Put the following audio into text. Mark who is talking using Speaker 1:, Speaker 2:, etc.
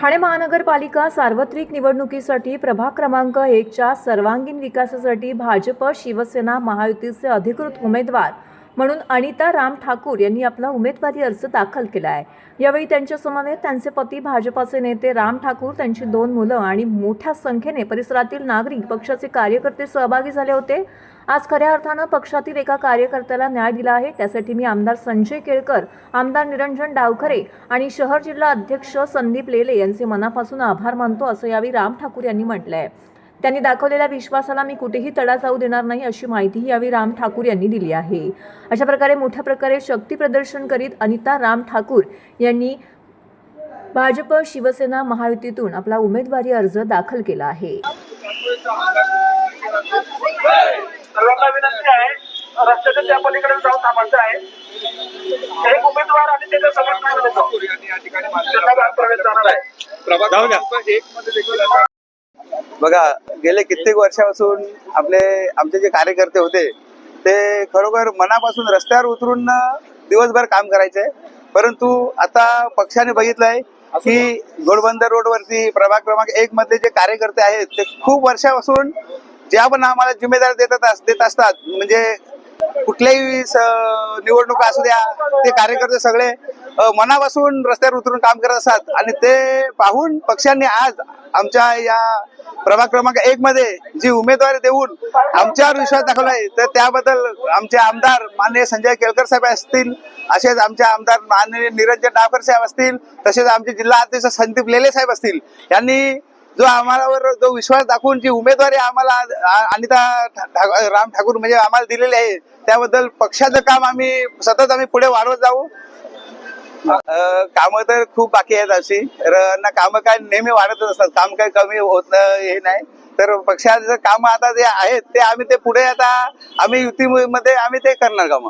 Speaker 1: ठाणे महानगरपालिका सार्वत्रिक निवडणुकीसाठी प्रभाग क्रमांक 1च्या सर्वांगीण विकासासाठी भाजप शिवसेना महायुतीचे अधिकृत उमेदवार म्हणून अनिता राम ठाकूर यांनी आपला उमेदवारी अर्ज दाखल केला आहे। यावेळी त्यांच्या समवेत त्यांचे पती भाजपाचे नेते राम ठाकूर, त्यांची 2 मुलं आणि मोठ्या संख्येने परिसरातील नागरिक, पक्षाचे कार्यकर्ते सहभागी झाले होते। आज खऱ्या अर्थानं पक्षातील एका कार्यकर्त्याला न्याय दिला आहे, त्यासाठी मी आमदार संजय केळकर, आमदार निरंजन डावखरे आणि शहर जिल्हा अध्यक्ष संदीप लेले यांचे मनापासून आभार मानतो, असं यावेळी राम ठाकूर यांनी म्हटलं आहे। त्यांनी दाखवलेल्या विश्वासाला मी कुठेही तडा जाऊ देणार नाही, अशी माहिती यावेळी राम ठाकूर यांनी दिली आहे। अशा प्रकारे मोठ्या प्रकारे शक्ती प्रदर्शन करीत अनिता राम ठाकूर यांनी भाजप शिवसेना महायुतीतून आपला उमेदवारी अर्ज दाखल केला आहे।
Speaker 2: सर्वांना विनंती आहे, रस्त्याच्या त्या पलीकडे जाऊन थांबायचं आहे। एक उमेदवार आणि त्याच्या समर्थनामध्ये प्रवेश जाणार आहे।
Speaker 3: बघा, गेले कित्येक वर्षापासून आमचे जे कार्यकर्ते होते ते खरोखर मनापासून रस्त्यावर उतरून दिवसभर काम करायचे, परंतु आता पक्षाने बघितलंय की घोडबंदर रोडवरती प्रभाग क्रमांक 1 मधले जे कार्यकर्ते आहेत ते खूप वर्षापासून ज्या पण आम्हाला जिम्मेदारी देत असतात, म्हणजे कुठल्याही निवडणुका असू द्या, ते कार्यकर्ते सगळे मनापासून रस्त्यावर उतरून काम करत असतात आणि ते पाहून पक्षांनी आज आमच्या या प्रभाग क्रमांक 1 मध्ये जी उमेदवारी देऊन आमच्यावर विश्वास दाखवलाय, तर त्याबद्दल आमचे आमदार माननीय संजय केळकर साहेब असतील, असेच आमचे आमदार माननीय निरंजन डावखरे साहेब असतील, तसेच आमचे जिल्हा अध्यक्ष संदीप लेले साहेब असतील, यांनी जो आम्हावर जो विश्वास दाखवून जी उमेदवारी आम्हाला अनिता राम ठाकूर म्हणजे आम्हाला दिलेली आहे, त्याबद्दल पक्षाचं काम सतत आम्ही पुढे वाढवत जाऊ। कामं तर खूप बाकी आहेत, अशी कामं काय नेहमी वाढतच असतात, काम काही कमी होत हे नाही। तर पक्षाचं काम आता जे आहेत ते आम्ही पुढे आता आम्ही युतीमध्ये आम्ही ते करणार काम।